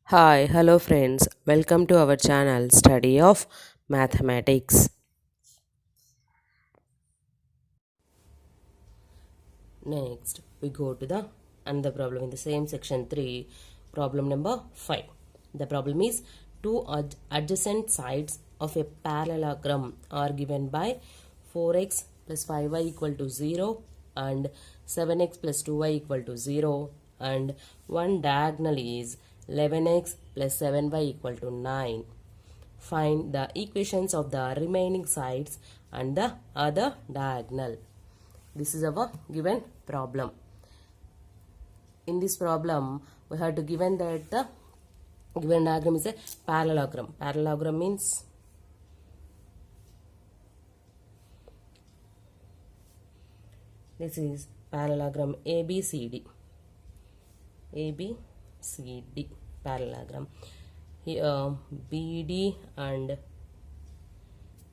Hi, hello friends. Welcome to our channel Study of Mathematics. Next, we go to the another problem in the same section 3, problem number 5. The problem is two adjacent sides of a parallelogram are given by 4x plus 5y equal to 0 and 7x plus 2y equal to 0 and one diagonal is 11x plus 7y equal to 9. Find the equations of the remaining sides and the other diagonal. This is our given problem. In this problem, we have to given that the given diagram is a parallelogram. Parallelogram means this is parallelogram ABCD. ABCD parallelogram. Here BD and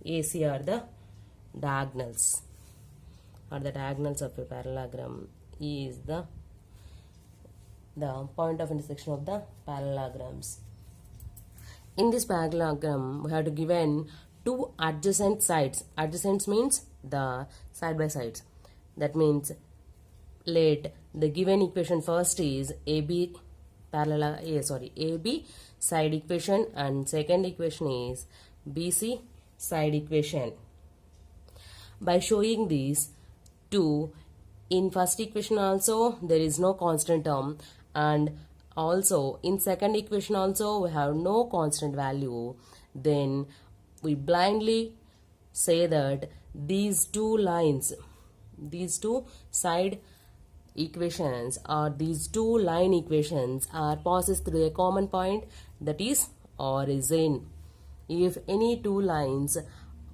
AC are the diagonals. Are the diagonals of a parallelogram. E is the point of intersection of the parallelograms. In this parallelogram, we have to given two adjacent sides. Adjacent means the side by sides. That means let the given equation first is AB AB side equation and second equation is BC side equation. By showing these two, in first equation also there is no constant term, and also in second equation also we have no constant value. Then we blindly say that these two lines, these two side equations or these two line equations are passes through a common point, that is origin. If any two lines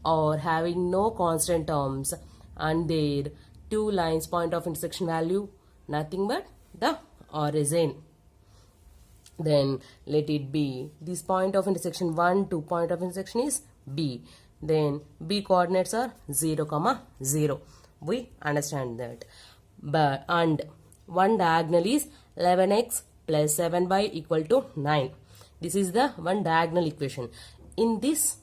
are having no constant terms and their two lines point of intersection value nothing but the origin, then let it be this point of intersection 1 to point of intersection is B. Then B coordinates are 0, 0. We understand that. But and one diagonal is 11x plus 7y equal to 9. This is the one diagonal equation. In this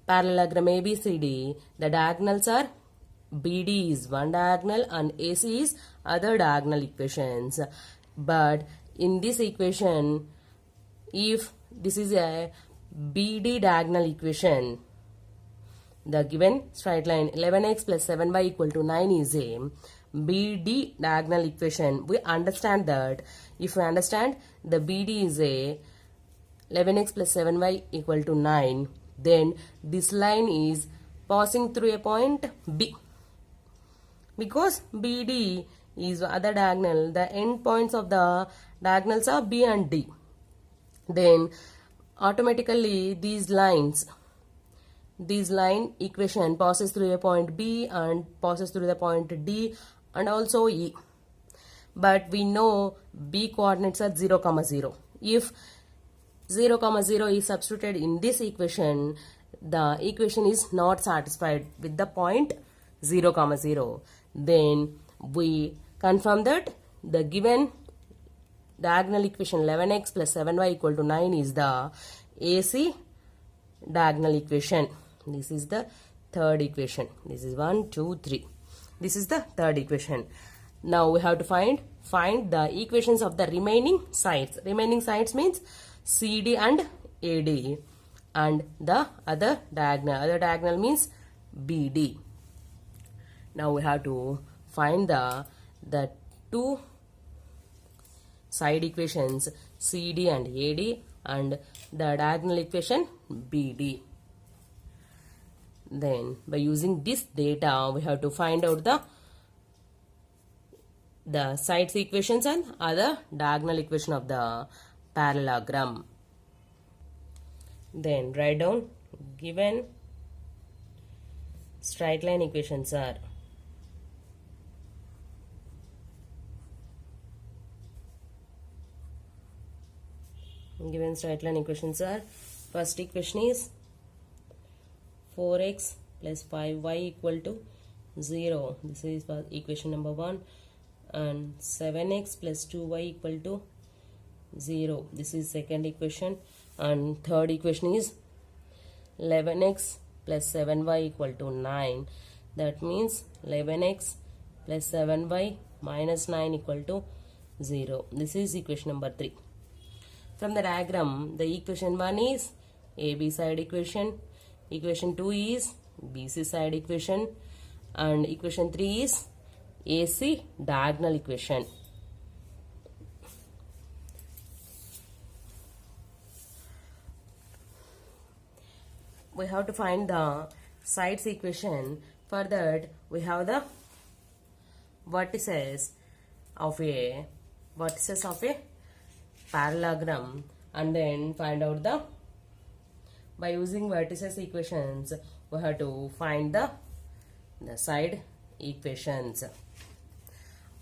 parallelogram ABCD, the diagonals are BD is one diagonal and AC is other diagonal equations. But in this equation, if this is a BD diagonal equation, the given straight line 11x plus 7y equal to 9 is a BD diagonal equation. We understand that if we understand the BD is a 11x plus 7y equal to 9, then this line is passing through a point B. Because BD is other diagonal, the end points of the diagonals are B and D. Then automatically this line equation passes through a point B and passes through the point D and also E. But we know B coordinates are 0, 0. If 0, 0 is substituted in this equation, the equation is not satisfied with the point 0, 0. Then we confirm that the given diagonal equation 11x plus 7y equal to 9 is the AC diagonal equation. This is the third equation. This is 1, 2, 3. This is the third equation. Now we have to find the equations of the remaining sides. Remaining sides means CD and AD, and the other diagonal. Other diagonal means BD. Now we have to find the two side equations CD and AD and the diagonal equation BD. Then by using this data we have to find out the sides equations and other diagonal equation of the parallelogram. Then write down given straight line equations are first equation is 4x plus 5y equal to 0. This is equation number 1. And 7x plus 2y equal to 0. This is second equation. And third equation is 11x plus 7y equal to 9. That means 11x plus 7y minus 9 equal to 0. This is equation number 3. From the diagram, the equation 1 is AB side equation, equation 2 is BC side equation, and equation 3 is AC diagonal equation. We have to find the sides equation. For that, we have the vertices of a parallelogram, and then find out the, by using vertices equations, we have to find the side equations.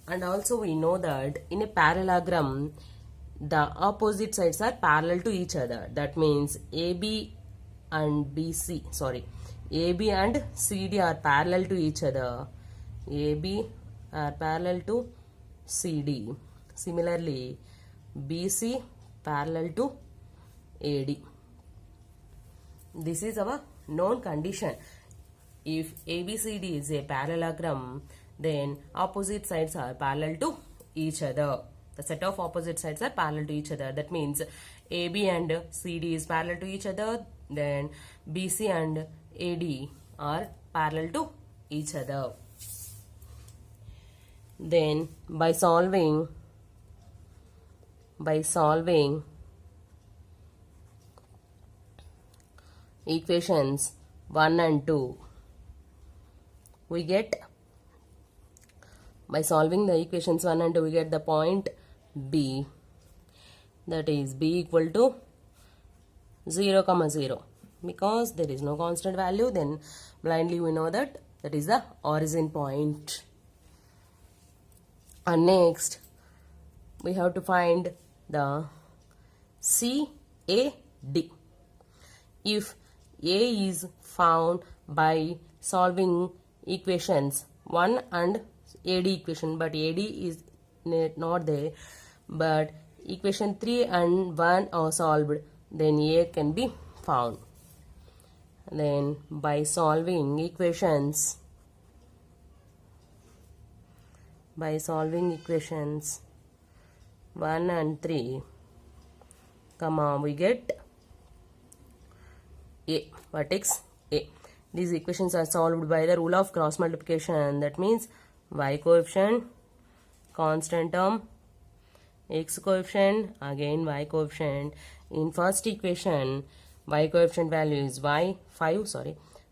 And also we know that in a parallelogram, the opposite sides are parallel to each other. That means AB and CD are parallel to each other. AB are parallel to CD. Similarly, BC parallel to AD. This is our known condition. If ABCD is a parallelogram, then opposite sides are parallel to each other. The set of opposite sides are parallel to each other. That means AB and CD is parallel to each other. Then BC and AD are parallel to each other. Then by solving equations 1 and 2, we get, by solving the equations 1 and 2, we get the point B, that is B equal to 0, 0. Because there is no constant value, then blindly we know that that is the origin point. And next, we have to find the CAD. If A is found by solving equations 1 and AD equation, but AD is not there, but equation 3 and 1 are solved, then A can be found. Then by solving equations 1 and 3, we get A, vertex A. These equations are solved by the rule of cross multiplication. That means y coefficient, constant term, x coefficient, again y coefficient. In first equation, y coefficient value is 5,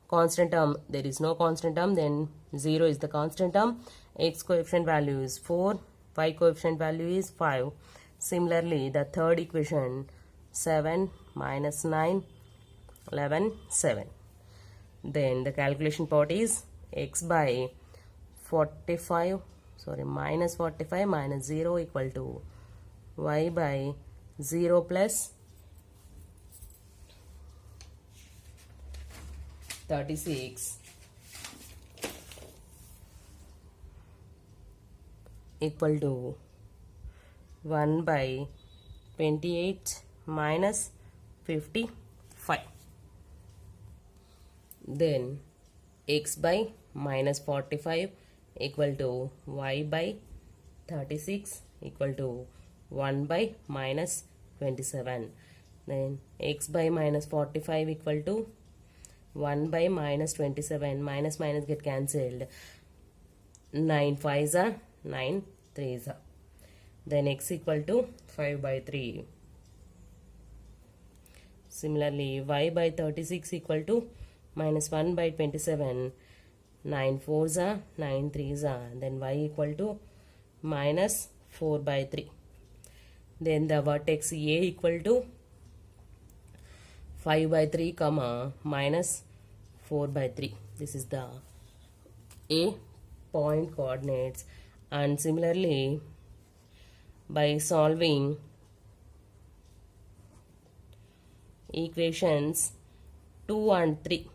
constant term, there is no constant term, then 0 is the constant term. X coefficient value is 4, y coefficient value is 5. Similarly, the third equation, 7 minus 9, 11, 7. Then the calculation part is x by minus 45 minus 0 equal to y by 0 plus 36 equal to 1 by 28 minus 55. Then x by minus 45 equal to y by 36 equal to 1 by minus 27. Then x by minus 45 equal to 1 by minus 27. Minus minus get cancelled. 9 5s are 9 3s are. Then x equal to 5 by 3. Similarly, y by 36 equal to minus 1 by 27. 9 4s are 9 3s are. Then y equal to minus 4 by 3. Then the vertex A equal to 5 by 3 comma minus 4 by 3. This is the A point coordinates. And similarly, by solving equations 2 and 3,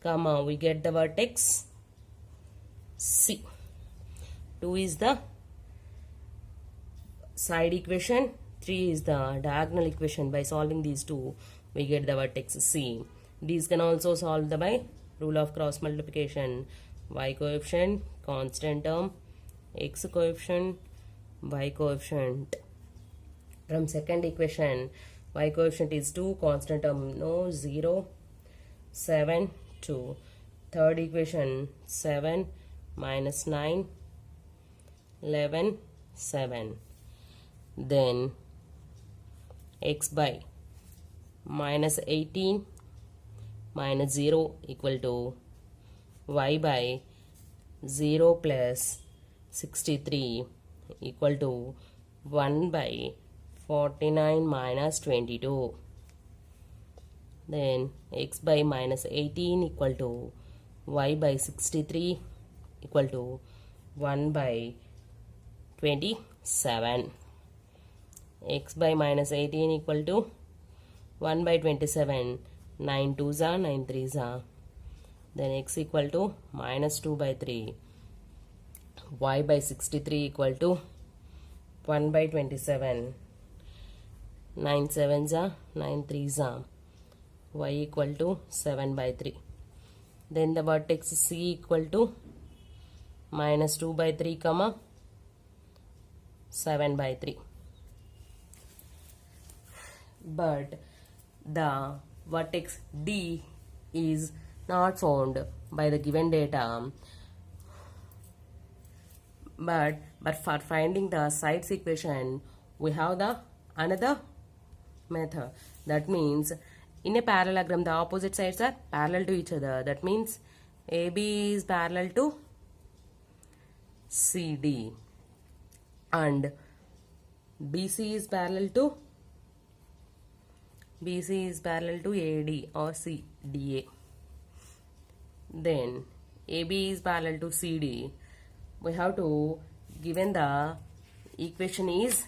comma, we get the vertex C. 2 is the side equation, 3 is the diagonal equation. By solving these two, we get the vertex C. These can also solve by rule of cross multiplication. Y coefficient, constant term, x coefficient, y coefficient. From second equation, y coefficient is 2, constant term no, 0, 7, 2. Third equation, 7 minus 9, 11, 7. Then x by minus 18 minus 0 equal to y by 0 plus 63 equal to 1 by 49 minus 22. Then x by minus 18 equal to y by 63 equal to 1 by 27. X by minus 18 equal to 1 by 27. 9 2s are 9 3s are. Then x equal to minus 2 by 3. Y by 63 equal to 1 by 27. 9 7s are 9 3s are. Y equal to 7 by 3. Then the vertex C equal to minus 2 by 3 comma 7 by 3. But the vertex D is not found by the given data. But for finding the sides equation, we have the another method. That means in a parallelogram, the opposite sides are parallel to each other. That means AB is parallel to CD and BC is parallel to AD or CDA. Then AB is parallel to CD. We have to, given the equation is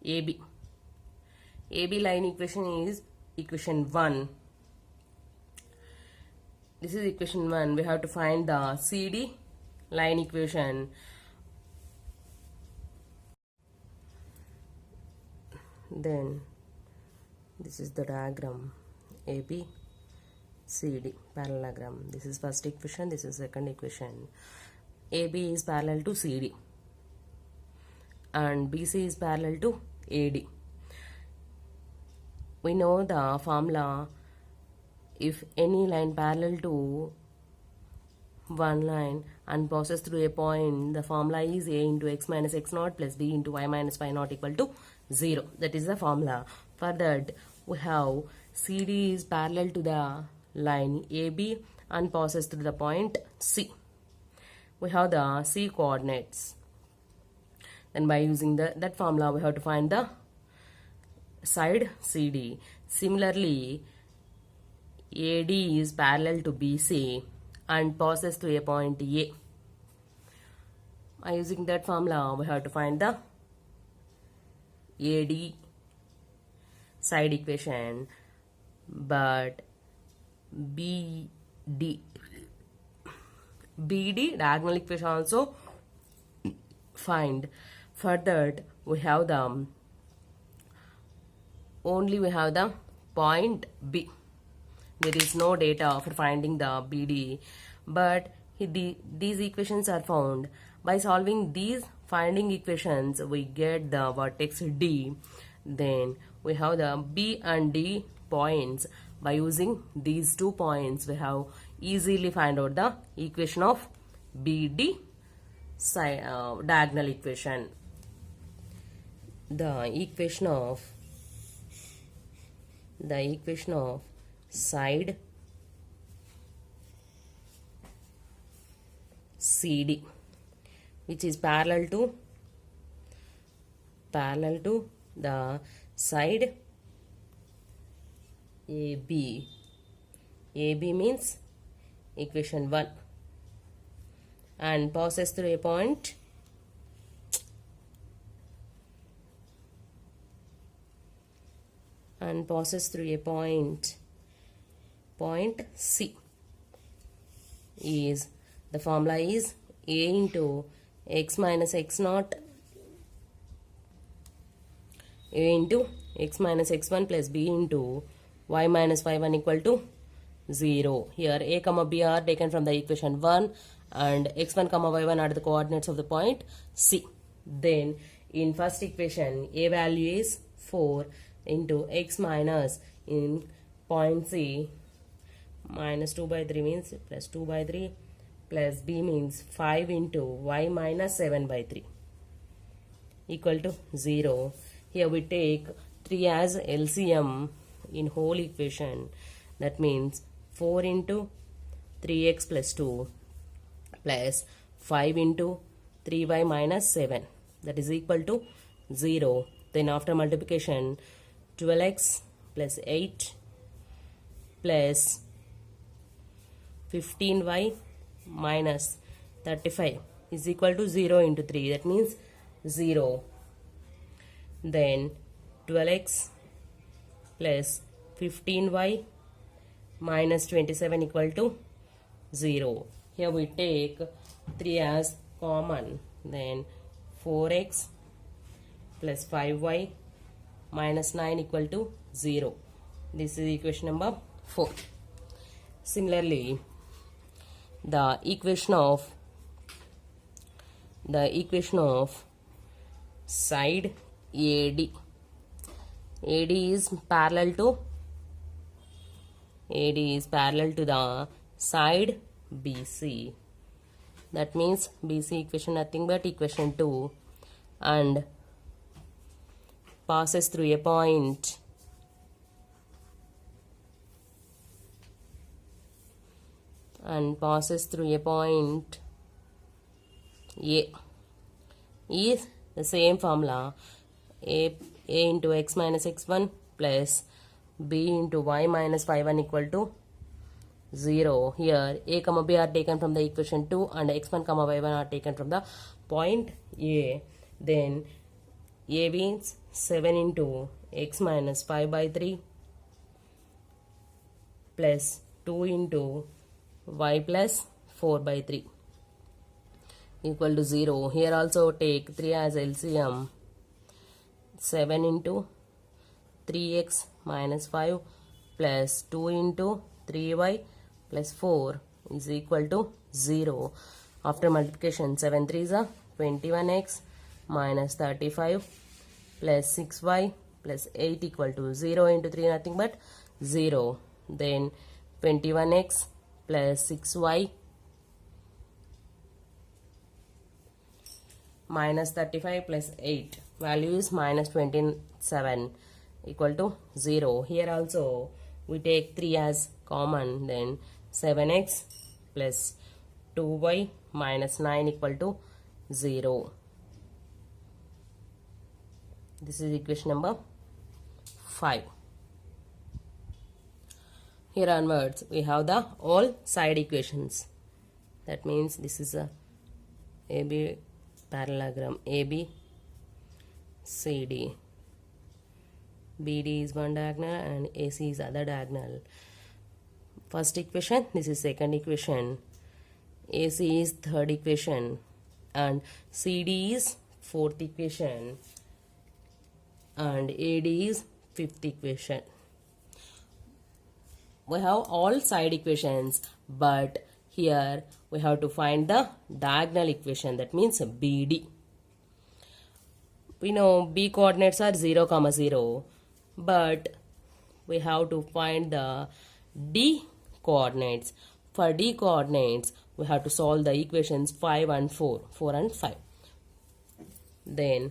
AB line equation is equation 1. This is equation 1. We have to find the CD line equation. Then this is the diagram AB CD parallelogram. This is first equation, this is second equation. AB is parallel to CD and BC is parallel to AD. We know the formula. If any line parallel to one line and passes through a point, the formula is A into x minus x naught plus B into y minus y naught equal to 0. That is the formula. For that, we have CD is parallel to the line AB and passes through the point C. We have the C coordinates. Then by using that formula, we have to find the side CD. Similarly, AD is parallel to BC and passes through a point A. By using that formula, we have to find the AD side equation, but BD diagonal equation also find. For that, we have the point B. There is no data for finding the BD, but these equations are found. By solving these finding equations, we get the vertex D. Then we have the B and D points. By using these 2 points, we have easily find out the equation of BD diagonal equation. The equation of side CD, which is parallel to the side AB. AB means equation 1 and passes through a point point C. is, the formula is a into x minus x naught, a into x minus x1 plus b into y minus y1 equal to 0. Here a comma b are taken from the equation 1 and x1 comma y1 are the coordinates of the point C. Then in first equation a value is 4 into x minus in point C minus 2 by 3 means plus 2 by 3 plus b means 5 into y minus 7 by 3 equal to 0. Here we take 3 as LCM in whole equation. That means 4 into 3x plus 2 plus 5 into 3y minus 7, that is equal to 0. Then after multiplication 12x plus 8 plus 15y minus 35 is equal to 0 into 3, that means 0. Then 12x plus 15y minus 27 equal to 0. Here we take 3 as common. Then 4x plus 5y minus 9 equal to 0. This is equation number 4. Similarly, the equation of side AD is parallel to the side BC. That means BC equation nothing but equation 2 and passes through a point A is the same formula, a into x minus x1 plus b into y minus y1 equal to 0. Here a comma b are taken from the equation 2 and x1 comma y1 are taken from the point A. Then a means 7 into x minus 5 by 3 plus 2 into y plus 4 by 3 equal to 0. Here also take 3 as LCM. 7 into 3x minus 5 plus 2 into 3y plus 4 is equal to 0. After multiplication 7 3s are 21x minus 35 plus 6y plus 8 equal to 0 into 3 nothing but 0. Then 21x plus 6y minus 35 plus 8, value is minus 27 equal to 0. Here also we take 3 as common, then 7x plus 2y minus 9 equal to 0. This is equation number 5. Here onwards we have the all side equations. That means this is a AB parallelogram, AB CD, BD is one diagonal and AC is other diagonal. First equation, this is second equation, AC is third equation and CD is fourth equation and AD is fifth equation. We have all side equations, but here we have to find the diagonal equation, that means BD. We know B coordinates are 0, 0, but we have to find the D coordinates. For D coordinates, we have to solve the equations 5 and 4 and 5. Then,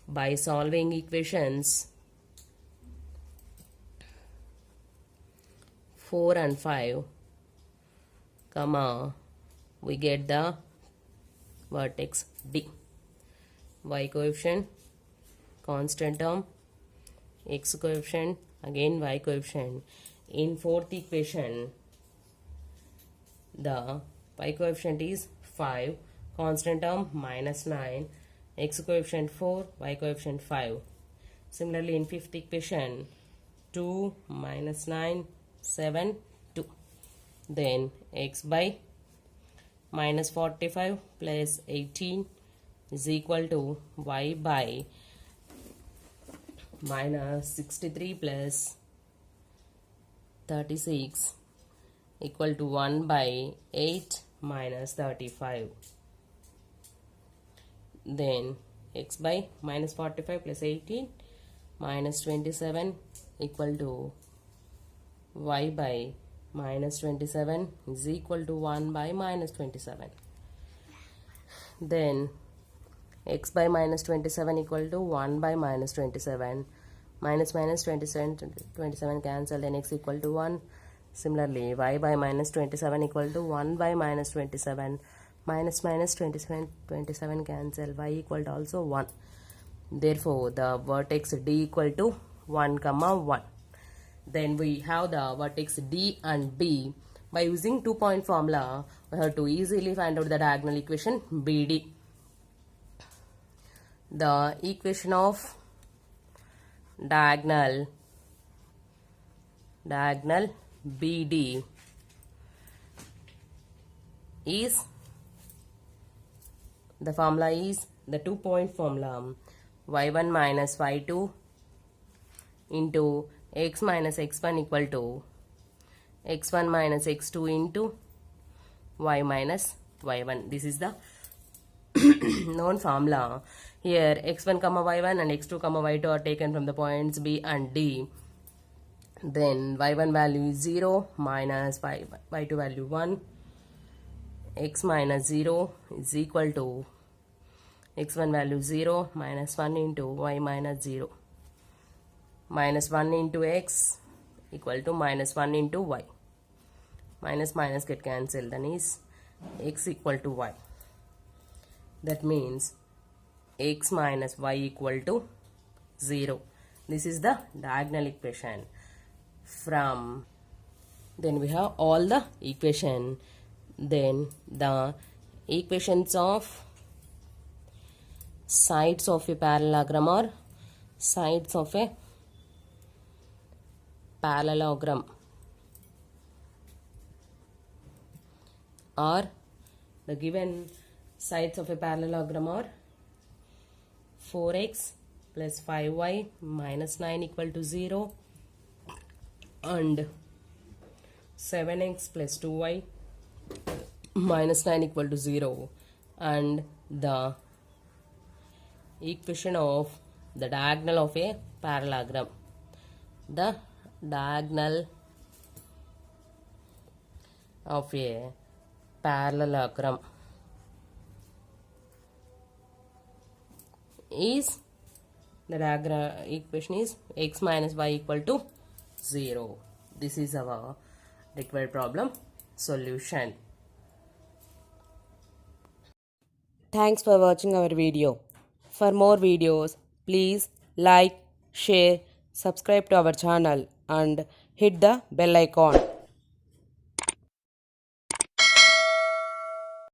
by solving equations 4 and 5, we get the vertex D. Y coefficient, constant term, x coefficient, again y coefficient. In fourth equation, the y coefficient is 5, constant term minus 9, x coefficient 4, y coefficient 5. Similarly, in fifth equation, 2 minus 9, 7, 2. Then x by minus 45 plus 18 is equal to y by minus 63 plus 36 equal to 1 by 8 minus 35. Then x by minus 45 plus 18 minus 27 equal to y by minus 27 is equal to 1 by minus 27. Then x by minus 27 equal to 1 by minus 27. Minus 27 cancel, then x equal to 1. Similarly, y by minus 27 equal to 1 by minus 27. Minus 27 cancel, y equal to also 1. Therefore, the vertex D equal to 1, 1. Then we have the vertex D and B. By using 2-point formula, we have to easily find out the diagonal equation BD. The equation of diagonal BD is, the formula is the 2-point formula, y1 minus y2 into x minus x1 equal to x1 minus x2 into y minus y1. This is the known formula. Here x1 comma y1 and x2 comma y2 are taken from the points B and D. Then y1 value is 0 minus y2 value 1. X minus 0 is equal to x1 value 0 minus 1 into y minus 0. Minus 1 into x equal to minus 1 into y. Minus minus get cancelled, then is x equal to y. That means x minus y equal to 0. This is the diagonal equation. From then we have all the equation. Then the equations of sides of a parallelogram or sides of a parallelogram or the given sides of a parallelogram are 4x plus 5y minus 9 equal to 0 and 7x plus 2y minus 9 equal to 0, and the equation of the diagonal of a parallelogram. The diagonal of a parallelogram is, the diagonal equation is x minus y equal to 0. This is our required problem solution. Thanks for watching our video. For more videos, please like, share, subscribe to our channel and hit the bell icon.